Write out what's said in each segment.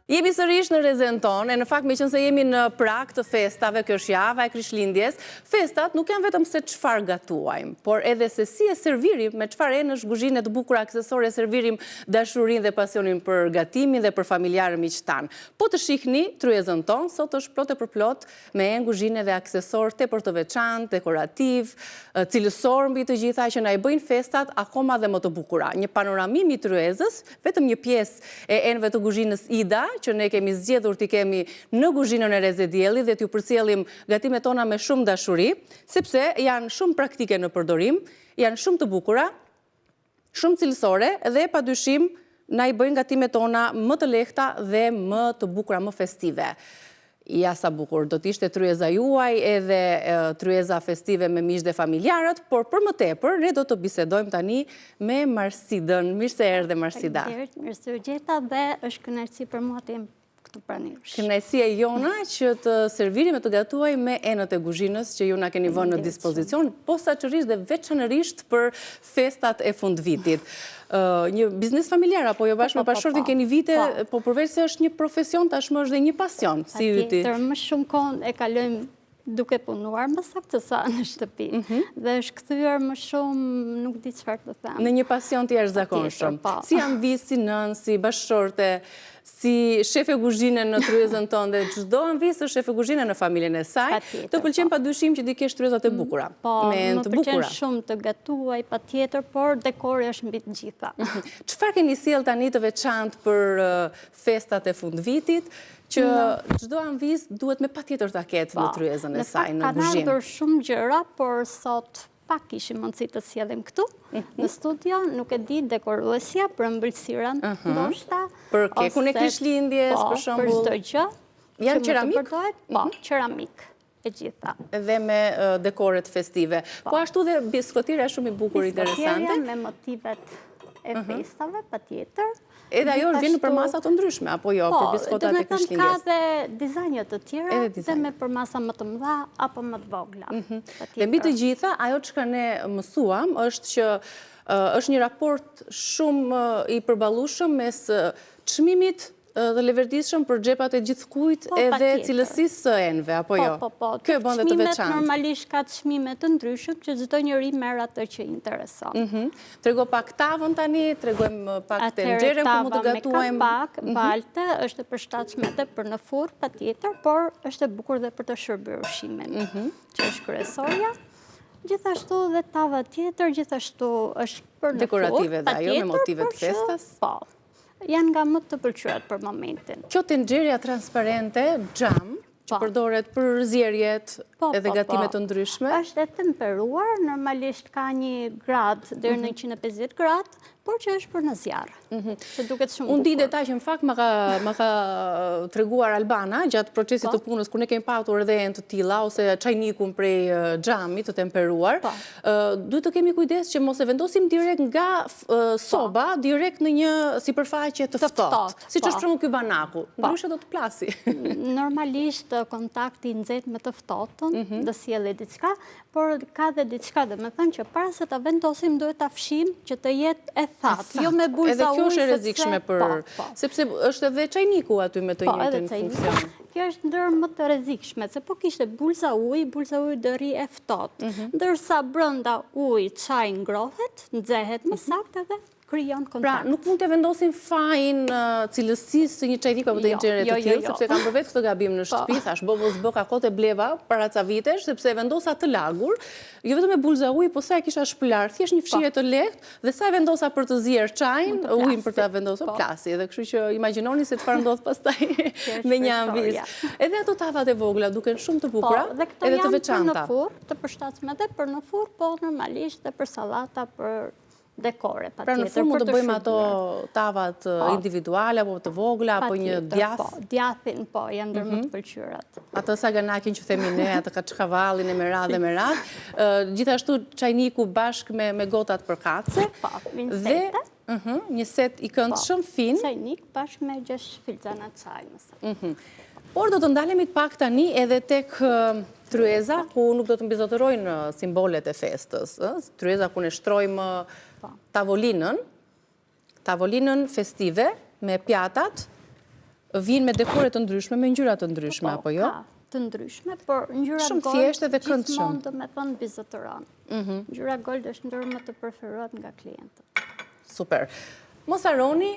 Jemi sërish në rrezen tonë, e në fakt me qënë se jemi në prag të festave, kjo është java e Krishtlindjes, festat nuk janë vetëm se çfarë gatuajmë, por edhe se si e servirim, me çfarë enësh, guzhine të bukura aksesore servirim dashurinë dhe pasionin për gatimin dhe për familjarë miqtan. Po të shihni tryezën tonë, sot është plot e përplot me guzhine dhe aksesor tepër të veçantë, dekorativ, cilësor mbi të gjitha që na i bëjnë festat akoma dhe më të bukura. Një panoramim i tryezës, vetëm një pjesë e enëve të guzhinës Ida, që ne kemi zgjedhur t'i kemi në guzhinën e Reze Dielli dhe t'ju përcjellim gatimet tona me shumë dashuri, sepse janë shumë praktike në përdorim, janë shumë të bukura, shumë cilësore dhe padyshim na i bëjnë gatimet tona më të lehta dhe më të bukura, më festive. Ja sa bukur, do t'ishte tryeza juaj edhe tryeza festive me miq dhe familjarët, por për më tepër, ne do të bisedojmë tani me Marsidën. Mirë se erdhe, Marsida. Mirë se u gjeta dhe është kënaqësi për mua të jem këtu pranishëm. Kënaqësia jona që të servirim e të gatuaj me enët e guzhinës që ju na keni vënë në dispozicion, posaçërisht dhe veçanërisht për festat e fundvitit. Një biznes familjar, apo jo bashkë me bashkëshortin keni vite, po përveç se është një profesion, tashmë është dhe një pasion, si yti. Patjetër, më shumë kohë e kalojmë duke punuar më saktë se sa në shtëpi. Dhe është kthyer më shumë, nuk di çfarë të them. Në një pasion të jashtëzakonshëm. Si anvis, si nën, si bashkëshorte, si shefe guzhine në tryezën tonë dhe çdo anvis është shefe guzhine në familjen e saj, të pëlqen padyshim që di kesh tryezat e bukura. Më pëlqen shumë të gatuaj, patjetër, por dekori është mbi të gjitha. Çfarë keni sjell tani të veçantë për festat e fundvitit, që çdo anvis duhet me patjetër ta ketë në tryezën e saj në guzhinë? Kanë ardhur shumë gjëra, por sot pak kishim mundësi të sjellim këtu në studio, nuk e di, dekoruesja për ëmbëlsirën, ndoshta, për kekun e Krishtlindjes, për shembull. Për çdo gjë. Janë keramik? Po, keramik e gjitha. Dhe me dekoret festive. Po ashtu dhe biskotira shumë i bukur, interesante. Biskotira me motivet e festave, patjetër. Edhe ajo vjen për masa të ndryshme, apo jo, për biskotat e Krishtlindjes? Ka dhe dizajnet të tjera, dhe me për masa më të mëdha, apo më të vogla. Dhe mbi të gjitha, ajo që ne mësuam, është që është një raport shumë i përballueshëm mes çmimit dhe leverdishëm për xhepat e gjithkujt edhe cilësisë së enëve, apo jo? Po. Kjo bën dhe të veçantë. Normalisht ka çmime të ndryshëm që çdo njeri merr atë që i intereson. Trego pak tavën tani, tregojmë pak tenxherën ku mund të gatuajmë. Pak, balte, është e përshtatshme edhe për në furrë, patjetër, por është e bukur dhe për të shërbyer ushqimin, që është kryesorja. Gjithashtu dhe tava tjetër, gjithashtu është për në furrë, dekorative dhe ajo me motive të festas. Po. Janë nga më të pëlqyrat për momentin. Kjo tenxherja transparente, xham, që përdoret për zjerjet edhe gatimet të ndryshme. Është e temperuar, normalisht ka një grad deri në 150 gradë, por që është për në zjarr. Që duket shumë bukur. Unë di detaj që në fakt ma ka treguar Albana gjatë procesit të punës, kur ne kemi patur edhe enë të tilla ose çajnikun prej xhamit të temperuar. Duhet të kemi kujdes që mos e vendosim direkt nga soba, direkt në një sipërfaqe të ftohtë, siç është për ky banaku. Ndryshe do të plasi. Normalisht kontakti i nxehtë me të ftohtën do sjellë diçka, por ka dhe diçka, do të thënë që para se ta vendosim duhet ta fshim që të jetë e thatë, jo me bulza ujë. Edhe kjo është e rrezikshme sepse është edhe çajniku aty me të njëjtin funksion. Kjo është ndër më të rrezikshme, se po kishte bulza ujë do rri e ftohtë. Ndërsa brenda ujë çaj ngrohet, nxehet më saktë dhe krijon kontakt. Pra, nuk mund të vendosin fajin cilësisë së një çajniku apo të një gjëre të tillë, sepse kam bërë vetë këtë gabim në shtëpi, thash, bë ka kohë bleva para ca vitesh, sepse e vendosa të lagur, jo vetëm me bulza ujë, po sa e kisha shpëlar, thjesht një fshirje të lehtë, dhe sa e vendosa për të zier çajin, ujin për ta vendosur plasi, edhe kështu që imagjinoni se çfarë ndodh pastaj me një anvis. Edhe ato tavat e vogla duken shumë të bukura, edhe të veçanta. Në furrë, të përshtatshme edhe për në furrë, po normalisht edhe për sallata, për dekore, patjetër. Pra në fund mund të bëjmë ato tavat individuale, apo të vogla, apo një djath? Po, djathin, po, janë ndër më të pëlqyrat. Atë saganakin që themi ne, atë kaçkavallin e meradh dhe meradh. Gjithashtu çajniku bashkë me gotat për kace. Po, vinsete. Një set i këndshëm fin. Çajnik bashkë me 6 filxana çaj, më saktë. Por do të ndalemi pak tani edhe tek tryeza, ku nuk do të mbizotërojnë simbolet e festës. Tryeza ku ne shtrojmë tavolinën festive me pjatat, Vijnë me dekore të ndryshme, me ngjyra të ndryshme, apo jo? Ka të ndryshme, por ngjyra shumë thjeshtë dhe këndshëm. Gjithmonë do me thënë bizotëron. Ngjyra gold është ndër më të preferuar nga klientët. Super. Mos harroni,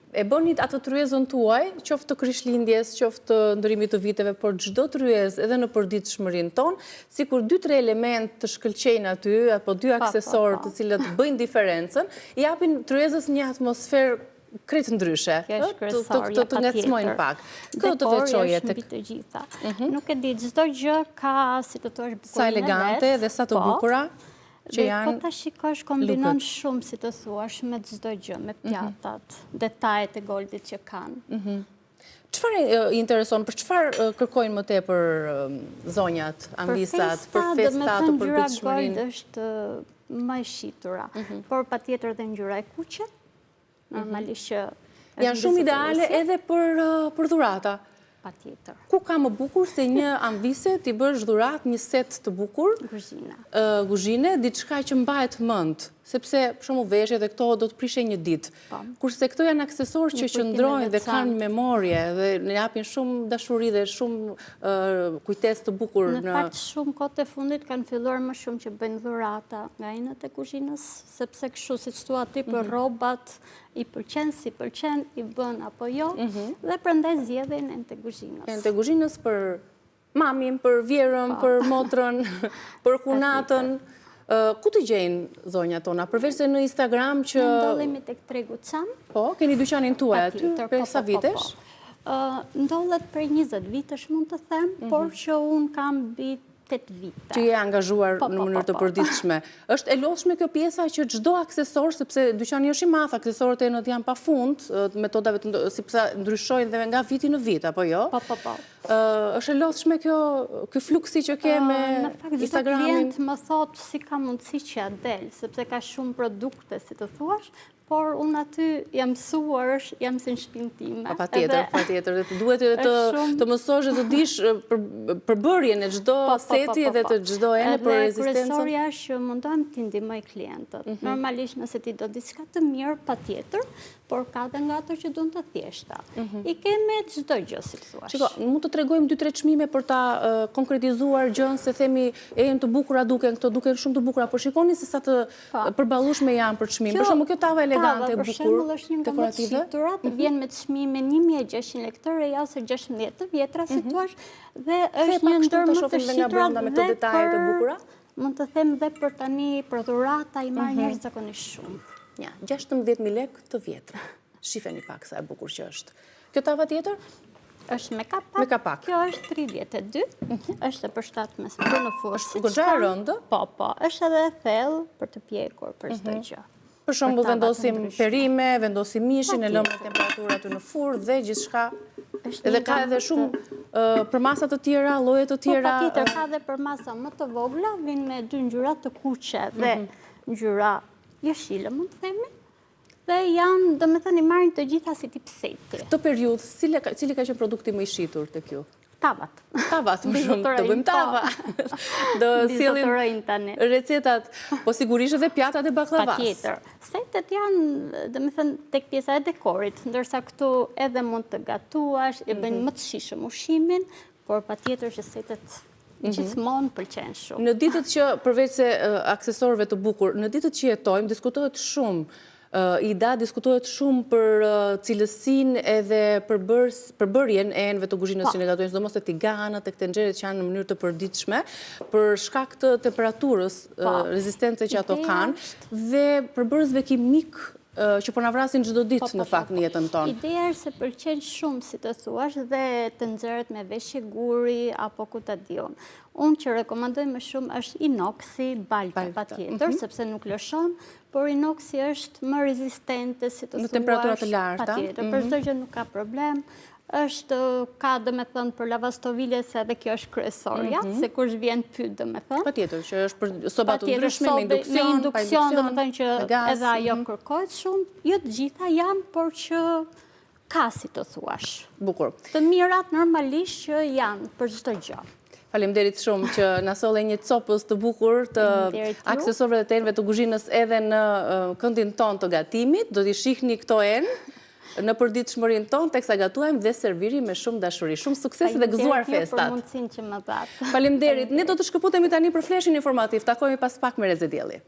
e bëni atë tryezën tuaj, qoftë të Krishtlindjes, qoftë të ndërimit të viteve, por çdo tryezë edhe në përditshmërinë tonë, sikur 2-3 element të shkëlqejnë aty, apo 2 aksesorë të cilët bëjnë diferencën, i japin tryezës një atmosferë kretë ndryshe, të ngacmojnë pak. Këtë të veçoje të të gjitha. Nuk e di, çdo gjë ka, si të thuash, bukurin e vet. Sa elegante dhe sa të bukura. Dhe po ta shikosh kombinon shumë, si të thuash, me çdo gjë, me pjatat, detajet e goldit që kanë. Çfarë intereson, për çfarë kërkojnë më tepër zonjat, ambisat, për festat, për përditshmërinë? Ngjyra gold është më e shitura, por patjetër dhe ngjyra e kuqe, normalisht që janë shumë ideale edhe për dhurata. Patjetër. Ku ka më bukur se një ambise t'i bësh dhuratë një set të bukur? Guzhine, diçka që mbahet mend, sepse për shembull veshjet dhe këto do të prishe një ditë. Kurse këto janë aksesorë që qëndrojnë dhe kanë një memorje dhe ne japin shumë dashuri dhe shumë kujtesë të bukur. Në fakt shumë kohët e fundit kanë filluar më shumë që bëjnë dhurata nga enët e kuzhinës, sepse kështu siç thua ti për rrobat i pëlqen, si pëlqen, i bën apo jo, dhe prandaj zgjedhin enët e kuzhinës. Enët e kuzhinës për mamin, për vjerën, për motrën, për kunatën. Ku të gjejnë zonja tona? Përveç se në Instagram që... Ne ndodhemi tek tregu Çam. Po, keni dyqanin tuaj aty, për sa vitesh? Ndodhet për 20 vitesh mund të them, por që unë kam mbi 8 vite. Që je angazhuar në mënyrë të përditshme. Është e lodhshme kjo pjesa që çdo aksesor, sepse dyqani është i madh, aksesorët e janë pafund, metodave sepse ndryshojnë dhe nga viti në vit, apo jo? Po. Është e lodhshme ky fluksi që ke me Instagramin? Në fakt çdo klient më thotë si ka mundësi që ja del, sepse ka shumë produkte, si të thuash, por unë aty jam mësuar, jam si në shtëpinë time. Patjetër. Duhet të mësosh dhe të dish përbërjen e çdo seti dhe të çdo ene për rezistencën. Kryesorja është që mundohem t'i ndihmoj klientët. Normalisht nëse ti do diçka të mirë, patjetër, por ka dhe nga ato që duan të thjeshta. I kemi çdo gjë, si thua. Shiko, mund të tregojmë 2-3 çmime për ta konkretizuar gjën, se themi janë të bukura duken, këto duken shumë të bukura, por shikoni se sa të përballueshme janë për çmim. Për shembull, kjo tava elegante, bukur, për shembull është një nga më të shiturat, vjen me çmime 1600 lekë reja ose 16 të vjetra, si thua, dhe është një ndër më të shiturat me këto detaje të bukura. Mund të them dhe për tani për dhurata i marr njerëz zakonisht shumë. Ja, 16.000 lekë të vjetra. Shifeni pak sa e bukur që është. Kjo tava tjetër? Është me kapak. Kjo është 32, është e përshtatshme për në furrë. Është goxha e rëndë? Po, është edhe thellë për të pjekur për çdo gjë. Për shembull vendosim perime, vendosim mishin, e lëmë në temperaturë aty në furrë dhe gjithçka. Edhe ka edhe shumë për masa të tjera, lloje të tjera. Po, patjetër ka edhe për masa më të vogla, vinë me 2 ngjyra të kuqe dhe ngjyra jeshile, mund të themi. Dhe janë, domethënë, i marrin të gjitha si tip seti. Këtë periudhë, cili ka qenë produkti më i shitur tek ju? Tavat. Tavat, më shumë, të bëjmë tava. Do sillim recetat, po sigurisht edhe pjatat e baklavas. Patjetër. Setet janë, domethënë, tek pjesa e dekorit, ndërsa këtu edhe mund të gatuash, e bëjnë më të shijshëm ushimin, por patjetër që setet gjithmonë pëlqejnë shumë. Në ditët që, përveç se aksesorëve të bukur, në ditët që jetojmë, diskutohet shumë, diskutohet shumë për cilësinë edhe përbërjen e enëve të kuzhinës që ne gatojmë, sidomos te tiganat, tek tenxheret që janë në mënyrë të përditshme, për shkak të temperaturës, rezistence që ato kanë, dhe përbërësve kimik që po na vrasin çdo ditë në fakt në jetën tonë. Ideja është se pëlqen shumë, si të thuash, dhe të nxjerrët me veshje guri apo ku ta diun. Unë që rekomandoj më shumë është inoksi, balka patjetër, sepse nuk lëshon, por inoksi është më rezistente, si të thuash, në temperatura të larta. Patjetër, për çdo gjë nuk ka problem. Ka domethënë për lavastovile, se edhe kjo është kryesorja, se kush vjen pyet domethënë. Patjetër, që është për soba të ndryshme, me induksion, domethënë që edhe ajo kërkohet shumë. Jo të gjitha janë, por që ka, si të thuash. Bukur. Të mirat normalisht që janë për çdo gjë. Faleminderit shumë që na solle një copës të bukur të aksesorëve të enëve të kuzhinës edhe në këndin ton të gatimit. Do t'i shihni këto enë. në përditshmërinë tonë, teksa gatuajmë dhe serviri me shumë dashuri. Shumë sukses dhe gëzuar festat. Për mundësinë që më dhatë. Faleminderit. Ne do të shkëputemi tani për fleshin informativ. Takojmë pas pak me Reze Dielli.